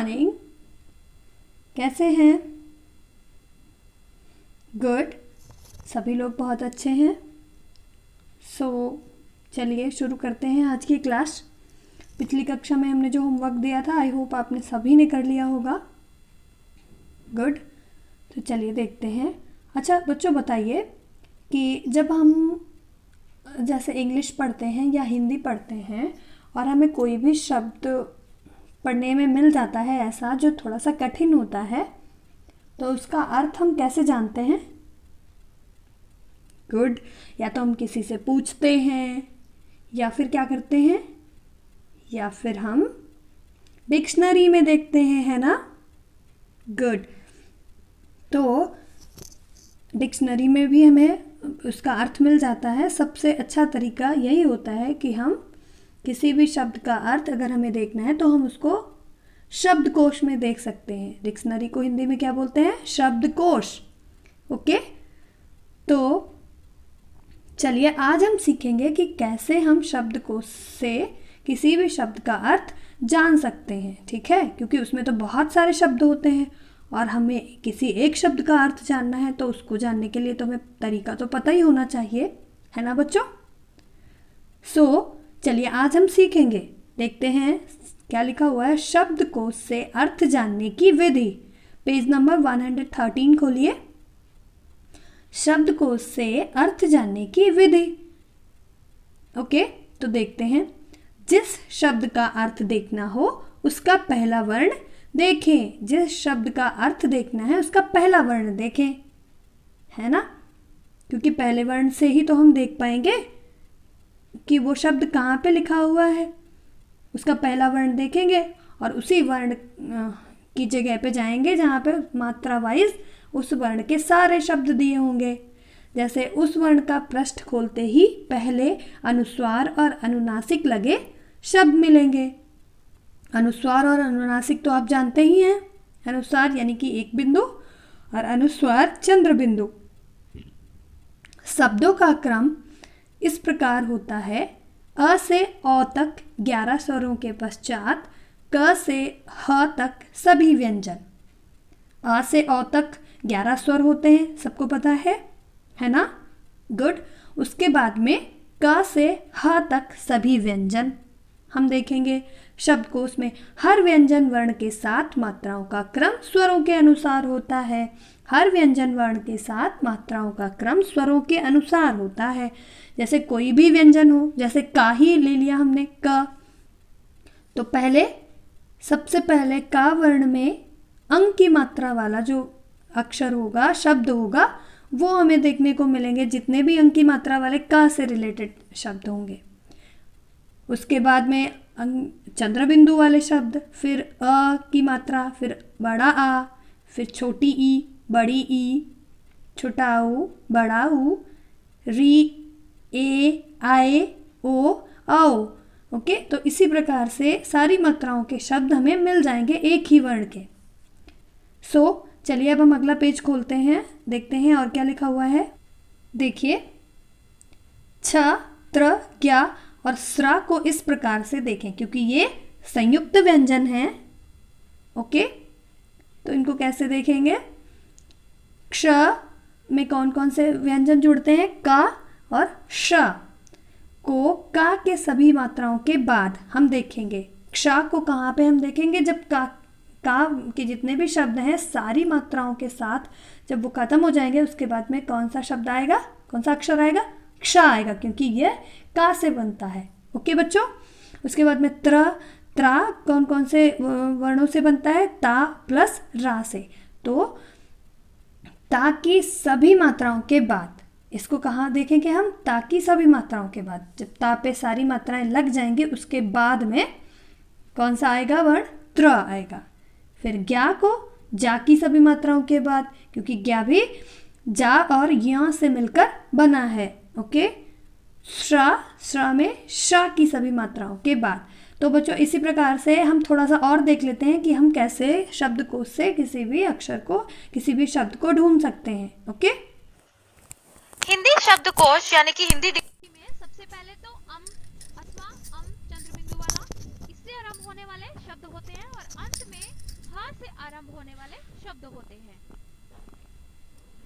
Morning. कैसे हैं? Good, सभी लोग बहुत अच्छे हैं। चलिए शुरू करते हैं आज की क्लास। पिछली कक्षा में हमने जो होमवर्क दिया था, आई होप आपने सभी ने कर लिया होगा। गुड, तो चलिए देखते हैं। अच्छा बच्चों, बताइए कि जब हम जैसे इंग्लिश पढ़ते हैं या हिंदी पढ़ते हैं और हमें कोई भी शब्द पढ़ने में मिल जाता है ऐसा जो थोड़ा सा कठिन होता है, तो उसका अर्थ हम कैसे जानते हैं? गुड, या तो हम किसी से पूछते हैं या फिर क्या करते हैं, या फिर हम डिक्शनरी में देखते हैं, है ना? गुड, तो डिक्शनरी में भी हमें उसका अर्थ मिल जाता है। सबसे अच्छा तरीका यही होता है कि हम किसी भी शब्द का अर्थ अगर हमें देखना है तो हम उसको शब्दकोश में देख सकते हैं। डिक्शनरी को हिंदी में क्या बोलते हैं? शब्दकोश। ओके, तो चलिए आज हम सीखेंगे कि कैसे हम शब्दकोश से किसी भी शब्द का अर्थ जान सकते हैं। ठीक है, क्योंकि उसमें तो बहुत सारे शब्द होते हैं और हमें किसी एक शब्द का अर्थ जानना है, तो उसको जानने के लिए तो हमें तरीका तो पता ही होना चाहिए, है ना बच्चों? चलिए आज हम सीखेंगे। देखते हैं क्या लिखा हुआ है। शब्दकोश से अर्थ जानने की विधि, पेज नंबर 113 खोलिए। शब्दकोश से अर्थ जानने की विधि। ओके, तो देखते हैं। जिस शब्द का अर्थ देखना हो उसका पहला वर्ण देखें। जिस शब्द का अर्थ देखना है उसका पहला वर्ण देखें, है ना? क्योंकि पहले वर्ण से ही तो हम देख पाएंगे कि वो शब्द कहाँ पे लिखा हुआ है। उसका पहला वर्ण देखेंगे और उसी वर्ण की जगह पे जाएंगे जहाँ पे मात्रा वाइज उस वर्ण के सारे शब्द दिए होंगे। जैसे उस वर्ण का पृष्ठ खोलते ही पहले अनुस्वार और अनुनासिक लगे शब्द मिलेंगे। अनुस्वार और अनुनासिक तो आप जानते ही हैं। अनुस्वार यानी कि एक बिंदु और अनुस्वार चंद्र बिंदु। शब्दों का क्रम इस प्रकार होता है। अ से अ तक 11 स्वरों के पश्चात क से ह तक सभी व्यंजन। अ से अ तक 11 स्वर होते हैं, सबको पता है ना? गुड, उसके बाद में क से ह तक सभी व्यंजन हम देखेंगे। शब्दकोश में हर व्यंजन वर्ण के साथ मात्राओं का क्रम स्वरों के अनुसार होता है। हर व्यंजन वर्ण के साथ मात्राओं का क्रम स्वरों के अनुसार होता है। जैसे कोई भी व्यंजन हो, जैसे का ही ले लिया हमने, क, तो सबसे पहले का वर्ण में अंक की मात्रा वाला जो अक्षर होगा, शब्द होगा, वो हमें देखने को मिलेंगे। जितने भी अंक की मात्रा वाले का से रिलेटेड शब्द होंगे। उसके बाद में चंद्र बिंदु वाले शब्द, फिर अ की मात्रा, फिर बड़ा आ, फिर छोटी ई, बड़ी ई, छोटा ऊ, बड़ा ऊ, री, ए, आए, ओ, आओ। ओके, तो इसी प्रकार से सारी मात्राओं के शब्द हमें मिल जाएंगे एक ही वर्ण के। चलिए अब हम अगला पेज खोलते हैं, देखते हैं और क्या लिखा हुआ है। देखिए, छ, त्र, ज्ञ और स्र को इस प्रकार से देखें, क्योंकि ये संयुक्त व्यंजन हैं। ओके, तो इनको कैसे देखेंगे? क्ष में कौन कौन से व्यंजन जुड़ते हैं? का और श को का के सभी मात्राओं के बाद हम देखेंगे। क्ष को कहाँ पे हम देखेंगे? जब का के जितने भी शब्द हैं सारी मात्राओं के साथ जब वो खत्म हो जाएंगे, उसके बाद में कौन सा शब्द आएगा, कौन सा अक्षर आएगा? क्ष आएगा, क्योंकि ये का से बनता है। ओके बच्चों, उसके बाद में त्रा कौन कौन से वर्णों से बनता है? ता प्लस रा से। तो ता की सभी मात्राओं के बाद, इसको कहाँ देखेंगे हम? ता की सभी मात्राओं के बाद। जब ता पे सारी मात्राएं लग जाएंगी उसके बाद में कौन सा आएगा वर्ण? त्र आएगा। फिर ज्ञा को जा की सभी मात्राओं के बाद, क्योंकि ज्ञा भी जा और या से मिलकर बना है। ओके, श्रा में शा की सभी मात्राओं के बाद। तो बच्चों इसी प्रकार से हम थोड़ा सा और देख लेते हैं कि हम कैसे शब्दकोश से किसी भी अक्षर को, किसी भी शब्द को ढूंढ सकते हैं। ओके, हिंदी शब्दकोश यानी कि हिंदी डिक्शनरी में सबसे पहले तो अम अथवा अम चंद्र बिंदु वाला, इससे आरंभ होने वाले शब्द होते हैं और अंत में ह से आरंभ होने वाले शब्द होते हैं।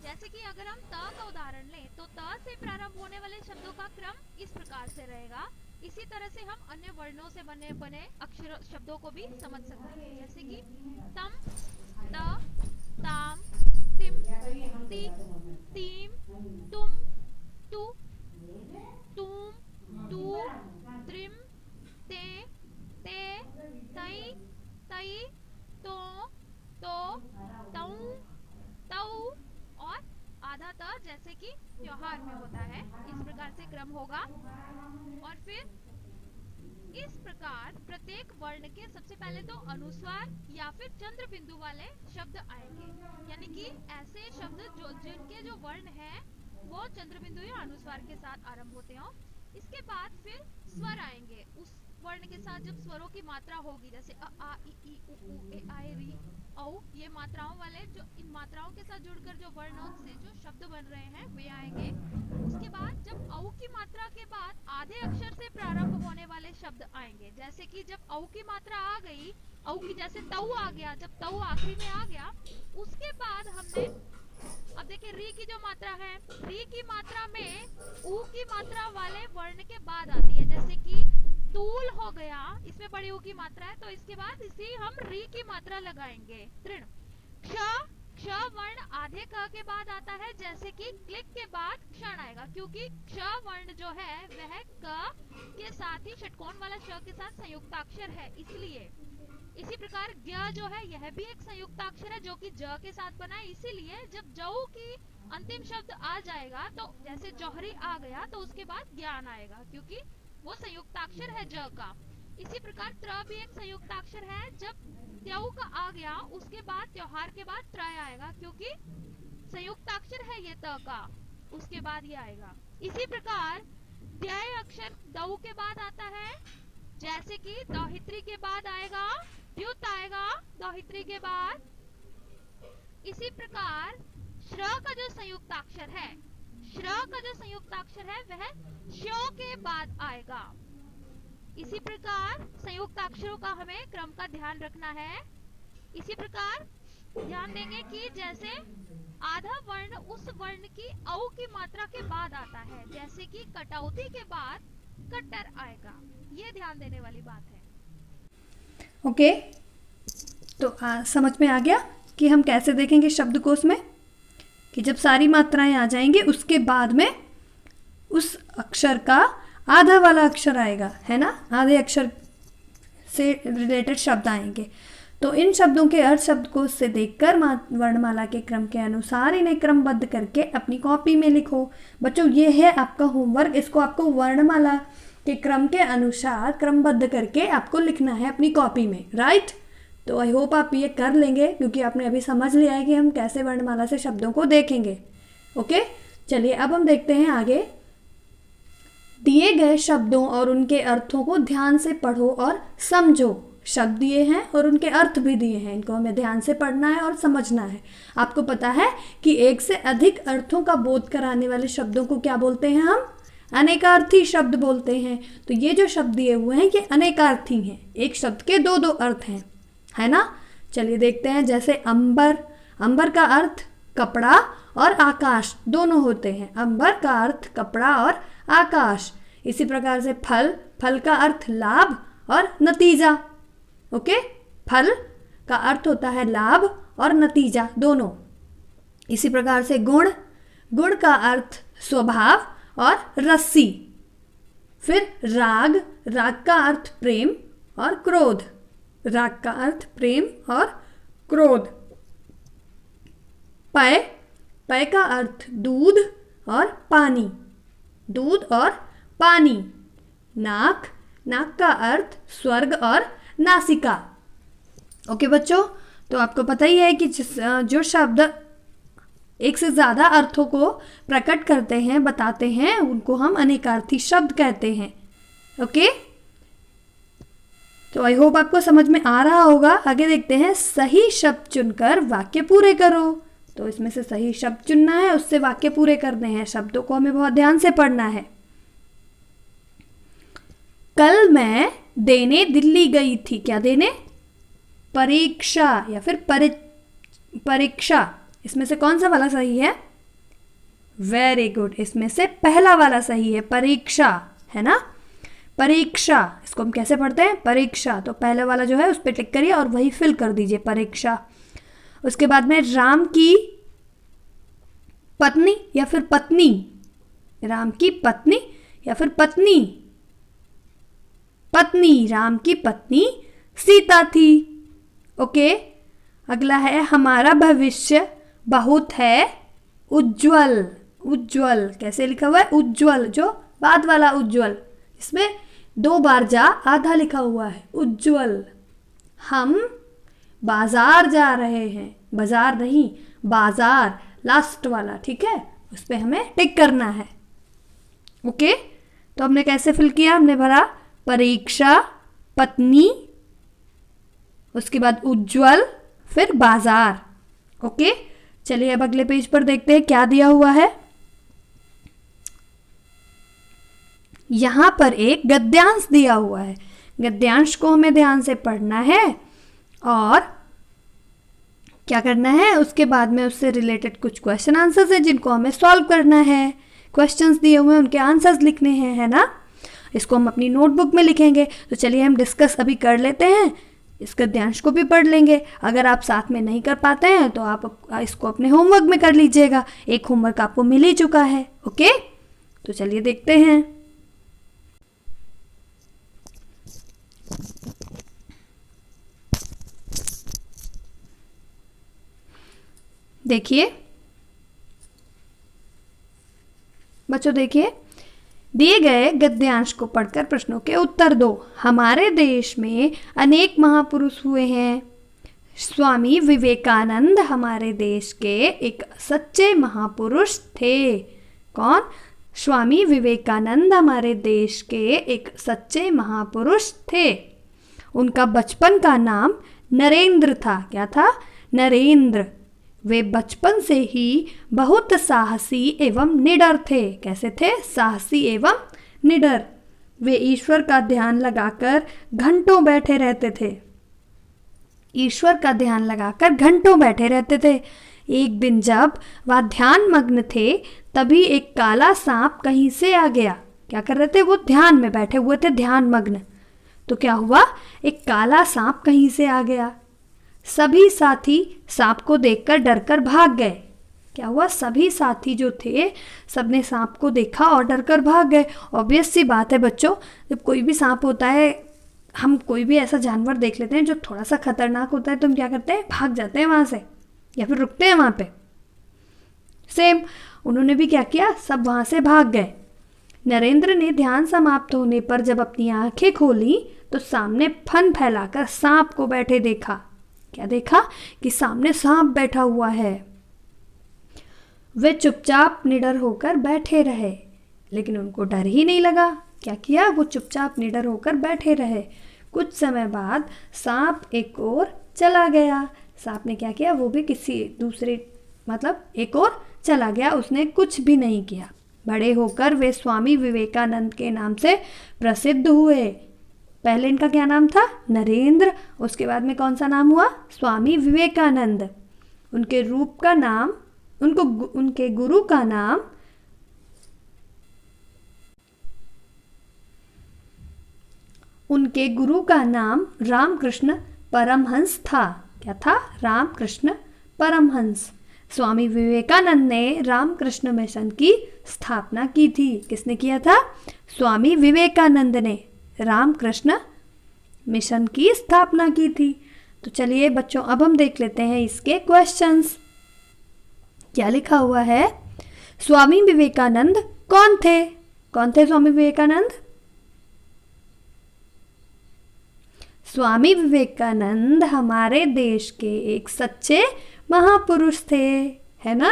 जैसे कि अगर हम त का उदाहरण लें तो त से प्रारंभ होने वाले शब्दों का क्रम इस प्रकार से रहेगा। इसी तरह से हम अन्य वर्णों से बने अक्षर शब्दों को भी समझ सकते हैं, जैसे कि तम, त, ताम, तिम, ती, तीम, तुम, तु, तुम, तू, त्रिम, ते, ते, तई, तई, तो, तऊ, तऊ और आधा त जैसे कि त्योहार में होता है। इस प्रकार से क्रम होगा और फिर इस प्रकार प्रत्येक वर्ण के सबसे पहले तो अनुस्वार या फिर चंद्र बिंदु वाले शब्द आएंगे, यानी कि ऐसे शब्द जिनके जो वर्ण है वो चंद्र बिंदु या अनुस्वार के साथ आरंभ होते हो। इसके बाद फिर स्वर आएंगे, उस वर्ण के साथ जब स्वरों की मात्रा होगी, जैसे अ आ इ ई उ ऊ ए आई री औ, ये मात्राओं वाले जो इन मात्राओं के साथ जुड़कर जो वर्णों से जो शब्द बन रहे हैं वे आएंगे। उसके बाद जब औ की मात्रा के बाद आधे अक्षर से प्रारंभ होने वाले शब्द आएंगे, जैसे कि जब औ की मात्रा आ गई, औ की जैसे तऊ आ गया, जब तऊ आखिरी में आ गया, उसके बाद हमने अब देखिए री की जो मात्रा है, री की मात्रा में ऊ की मात्रा वाले वर्ण के बाद आती है, जैसे कि तूल हो गया, इसमें बड़ी ऊ की मात्रा है तो इसके बाद इसी हम री की मात्रा लगाएंगे। तृण, क्ष वर्ण आधे क के बाद आता है, जैसे कि क्लिक के बाद क्षण आएगा, क्योंकि क्ष वर्ण जो है वह क के साथ ही षटकोण वाला श के साथ संयुक्ताक्षर है, इसलिए। इसी प्रकार ज्ञ जो है यह भी एक संयुक्ताक्षर है जो कि ज के साथ बना है, इसीलिए जब जऊ की अंतिम शब्द आ जाएगा तो जैसे जौहरी आ गया तो उसके बाद ज्ञान आएगा, क्योंकि वो संयुक्ताक्षर है ज का। इसी प्रकार त्र भी एक संयुक्ताक्षर है, जब त्यऊ का आ गया उसके बाद त्योहार के बाद त्रय आएगा, क्योंकि संयुक्ताक्षर है ये त का, उसके बाद ये आएगा। इसी प्रकार द्यय अक्षर दऊ के बाद आता है, जैसे कि दौहित्री के बाद आएगा द्युत आएगा दौहित्री के बाद। इसी प्रकार श्र का जो संयुक्ताक्षर है, श्र का जो संयुक्ताक्षर है वह श्यो के बाद आएगा। इसी प्रकार संयुक्ताक्षरों का हमें क्रम का ध्यान रखना है। इसी प्रकार ध्यान देंगे कि जैसे आधा वर्ण उस वर्ण की औ की मात्रा के बाद आता है, जैसे कि कटौती के बाद कट्टर आएगा, ये ध्यान देने वाली बात है। ओके, तो समझ में आ गया कि हम कैसे देखेंगे शब्दकोश में, कि जब सारी मात्राएं आ जाएंगी उसके बाद में उस अक्षर का आधा वाला अक्षर आएगा, है ना, आधे अक्षर से रिलेटेड शब्द आएंगे। तो इन शब्दों के अर्थ शब्दकोश से देखकर वर्णमाला के क्रम के अनुसार इन्हें क्रमबद्ध करके अपनी कॉपी में लिखो। बच्चों ये है आपका होमवर्क, इसको आपको वर्णमाला के क्रम के अनुसार क्रमबद्ध करके आपको लिखना है अपनी कॉपी में, राइट। तो आई होप आप ये कर लेंगे, क्योंकि आपने अभी समझ लिया है कि हम कैसे वर्णमाला से शब्दों को देखेंगे। ओके, चलिए अब हम देखते हैं आगे। दिए गए शब्दों और उनके अर्थों को ध्यान से पढ़ो और समझो। शब्द दिए हैं और उनके अर्थ भी दिए हैं, इनको हमें ध्यान से पढ़ना है और समझना है। आपको पता है कि एक से अधिक अर्थों का बोध कराने वाले शब्दों को क्या बोलते हैं हम? अनेकार्थी शब्द बोलते हैं। तो ये जो शब्द दिए हुए हैं ये अनेकार्थी हैं, एक शब्द के दो दो अर्थ हैं, है ना। चलिए देखते हैं, जैसे अंबर, अंबर का अर्थ कपड़ा और आकाश दोनों होते हैं। अंबर का अर्थ कपड़ा और आकाश। इसी प्रकार से फल, फल का अर्थ लाभ और नतीजा। ओके, फल का अर्थ होता है लाभ और नतीजा दोनों। इसी प्रकार से गुण, गुण का अर्थ स्वभाव और रस्सी। फिर राग, राग का अर्थ प्रेम और क्रोध, राग का अर्थ प्रेम और क्रोध। पय, पय का अर्थ दूध और पानी, दूध और पानी। नाक, नाक का अर्थ स्वर्ग और नासिका। ओके बच्चों, तो आपको पता ही है कि जो शब्द एक से ज़्यादा अर्थों को प्रकट करते हैं, बताते हैं, उनको हम अनेकार्थी शब्द कहते हैं। ओके, तो आई होप आपको समझ में आ रहा होगा। आगे देखते हैं, सही शब्द चुनकर वाक्य पूरे करो। तो इसमें से सही शब्द चुनना है, उससे वाक्य पूरे करने हैं। शब्दों को हमें बहुत ध्यान से पढ़ना है। कल मैं देने दिल्ली गई थी। क्या देने? परीक्षा या फिर परीक्षा, इसमें से कौन सा वाला सही है? वेरी गुड, इसमें से पहला वाला सही है, परीक्षा, है ना। परीक्षा, इसको हम कैसे पढ़ते हैं? परीक्षा। तो पहले वाला जो है उस पर क्लिक करिए और वही फिल कर दीजिए, परीक्षा। उसके बाद में राम की पत्नी या फिर पत्नी, राम की पत्नी या फिर पत्नी, पत्नी, राम की पत्नी सीता थी। ओके, अगला है हमारा भविष्य बहुत है उज्जवल। उज्जवल कैसे लिखा हुआ है? उज्जवल, जो बाद वाला उज्जवल, इसमें 2 बार जा आधा लिखा हुआ है, उज्जवल। हम बाजार जा रहे हैं, बाजार नहीं, बाजार, लास्ट वाला, ठीक है, उस पर हमें टिक करना है। ओके, तो हमने कैसे फिल किया? हमने भरा परीक्षा, पत्नी, उसके बाद उज्जवल, फिर बाजार। ओके, चलिए अब अगले पेज पर देखते हैं क्या दिया हुआ है। यहां पर एक गद्यांश दिया हुआ है। गद्यांश को हमें ध्यान से पढ़ना है और क्या करना है, उसके बाद में उससे रिलेटेड कुछ क्वेश्चन आंसर्स है जिनको हमें सॉल्व करना है। क्वेश्चंस दिए हुए हैं, उनके आंसर्स लिखने हैं, है ना। इसको हम अपनी नोटबुक में लिखेंगे। तो चलिए हम डिस्कस अभी कर लेते हैं, इस गद्यांश को भी पढ़ लेंगे। अगर आप साथ में नहीं कर पाते हैं तो आप इसको अपने होमवर्क में कर लीजिएगा, एक होमवर्क आपको मिल ही चुका है। ओके, तो चलिए देखते हैं। देखिए बच्चों, देखिए, दिए गए गद्यांश को पढ़कर प्रश्नों के उत्तर दो। हमारे देश में अनेक महापुरुष हुए हैं। स्वामी विवेकानंद हमारे देश के एक सच्चे महापुरुष थे। कौन? स्वामी विवेकानंद हमारे देश के एक सच्चे महापुरुष थे। उनका बचपन का नाम नरेंद्र था। क्या था? नरेंद्र। वे बचपन से ही बहुत साहसी एवं निडर थे। कैसे थे? साहसी एवं निडर। वे ईश्वर का ध्यान लगाकर घंटों बैठे रहते थे। ईश्वर का ध्यान लगाकर घंटों बैठे रहते थे। एक दिन जब वह ध्यान मग्न थे तभी एक काला सांप कहीं से आ गया। क्या कर रहे थे? वो ध्यान में बैठे हुए थे, ध्यान मग्न। तो क्या हुआ? एक काला सांप कहीं से आ गया। सभी साथी सांप को देखकर डरकर भाग गए। क्या हुआ? सभी साथी जो थे सबने सांप को देखा और डरकर भाग गए। ऑब्वियस सी बात है बच्चों, जब कोई भी सांप होता है, हम कोई भी ऐसा जानवर देख लेते हैं जो थोड़ा सा खतरनाक होता है तो हम क्या करते हैं? भाग जाते हैं वहाँ से या फिर रुकते हैं वहाँ पे। सेम उन्होंने भी क्या किया? सब वहाँ से भाग गए। नरेंद्र ने ध्यान समाप्त होने पर जब अपनी आंखें खोली तो सामने फन फैलाकर सांप को बैठे देखा। क्या देखा? कि सामने सांप बैठा हुआ है। वे चुपचाप निडर होकर बैठे रहे, लेकिन उनको डर ही नहीं लगा। क्या किया? वो चुपचाप निडर होकर बैठे रहे। कुछ समय बाद सांप एक ओर चला गया। सांप ने क्या किया? वो भी किसी दूसरे एक ओर चला गया, उसने कुछ भी नहीं किया। बड़े होकर वे स्वामी विवेकानंद के नाम से प्रसिद्ध हुए। पहले इनका क्या नाम था? नरेंद्र। उसके बाद में कौन सा नाम हुआ? स्वामी विवेकानंद। उनके रूप का नाम, उनके गुरु का नाम रामकृष्ण परमहंस था। क्या था? रामकृष्ण परमहंस। स्वामी विवेकानंद ने रामकृष्ण मिशन की स्थापना की थी। किसने किया था? स्वामी विवेकानंद ने रामकृष्ण मिशन की स्थापना की थी। तो चलिए बच्चों, अब हम देख लेते हैं इसके क्वेश्चंस। क्या लिखा हुआ है? स्वामी विवेकानंद कौन थे? कौन थे स्वामी विवेकानंद? स्वामी विवेकानंद हमारे देश के एक सच्चे महापुरुष थे, है ना।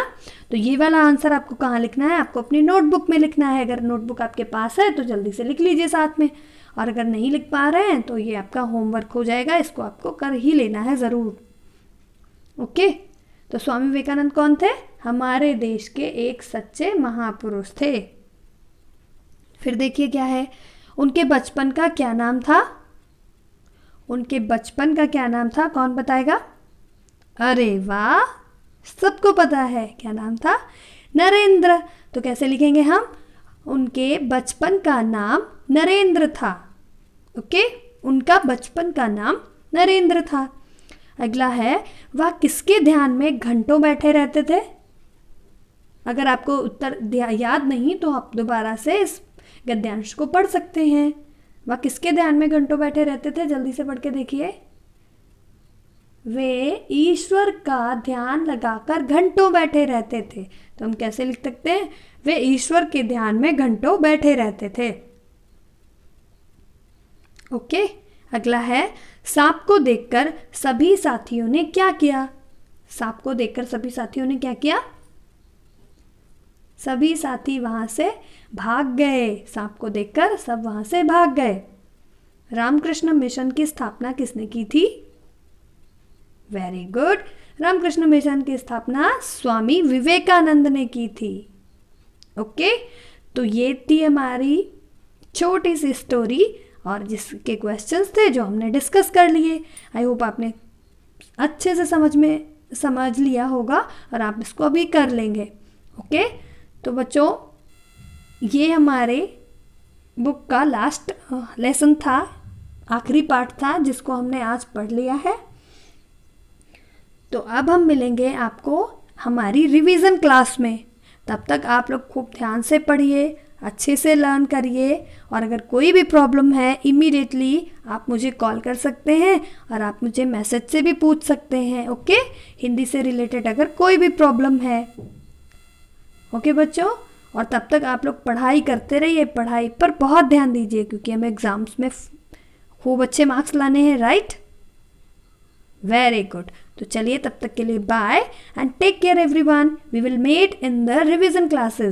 तो ये वाला आंसर आपको कहाँ लिखना है? आपको अपनी नोटबुक में लिखना है। अगर नोटबुक आपके पास है तो जल्दी से लिख लीजिए साथ में, और अगर नहीं लिख पा रहे हैं तो ये आपका होमवर्क हो जाएगा, इसको आपको कर ही लेना है ज़रूर। ओके, तो स्वामी विवेकानंद कौन थे? हमारे देश के एक सच्चे महापुरुष थे। फिर देखिए क्या है, उनके बचपन का क्या नाम था? उनके बचपन का क्या नाम था? कौन बताएगा? अरे वाह, सबको पता है, क्या नाम था? नरेंद्र। तो कैसे लिखेंगे हम? उनके बचपन का नाम नरेंद्र था। ओके, उनका बचपन का नाम नरेंद्र था। अगला है, वह किसके ध्यान में घंटों बैठे रहते थे? अगर आपको उत्तर याद नहीं तो आप दोबारा से इस गद्यांश को पढ़ सकते हैं। वह किसके ध्यान में घंटों बैठे रहते थे? जल्दी से पढ़ के देखिए। वे ईश्वर का ध्यान लगाकर घंटों बैठे रहते थे। तो हम कैसे लिख सकते हैं? वे ईश्वर के ध्यान में घंटों बैठे रहते थे। ओके, अगला है, सांप को देखकर सभी साथियों ने क्या किया? सांप को देखकर सभी साथियों ने क्या किया? सभी साथी वहां से भाग गए। सांप को देखकर सब वहां से भाग गए। रामकृष्ण मिशन की स्थापना किसने की थी? वेरी गुड, रामकृष्ण मिशन की स्थापना स्वामी विवेकानंद ने की थी। ओके, तो ये थी हमारी छोटी सी स्टोरी और जिसके क्वेश्चंस थे जो हमने डिस्कस कर लिए। आई होप आपने अच्छे से समझ लिया होगा और आप इसको अभी कर लेंगे। ओके, तो बच्चों ये हमारे बुक का लास्ट लेसन था, आखिरी पार्ट था जिसको हमने आज पढ़ लिया है। तो अब हम मिलेंगे आपको हमारी रिवीजन क्लास में। तब तक आप लोग खूब ध्यान से पढ़िए, अच्छे से लर्न करिए और अगर कोई भी प्रॉब्लम है इमीडिएटली आप मुझे कॉल कर सकते हैं और आप मुझे मैसेज से भी पूछ सकते हैं। ओके, हिंदी से रिलेटेड अगर कोई भी प्रॉब्लम है। ओके बच्चों, और तब तक आप लोग पढ़ाई करते रहिए, पढ़ाई पर बहुत ध्यान दीजिए क्योंकि हमें एग्ज़ाम्स में खूब अच्छे मार्क्स लाने हैं। Right, very good. तो चलिए तब तक के लिए bye and take care everyone. We will meet in the revision classes.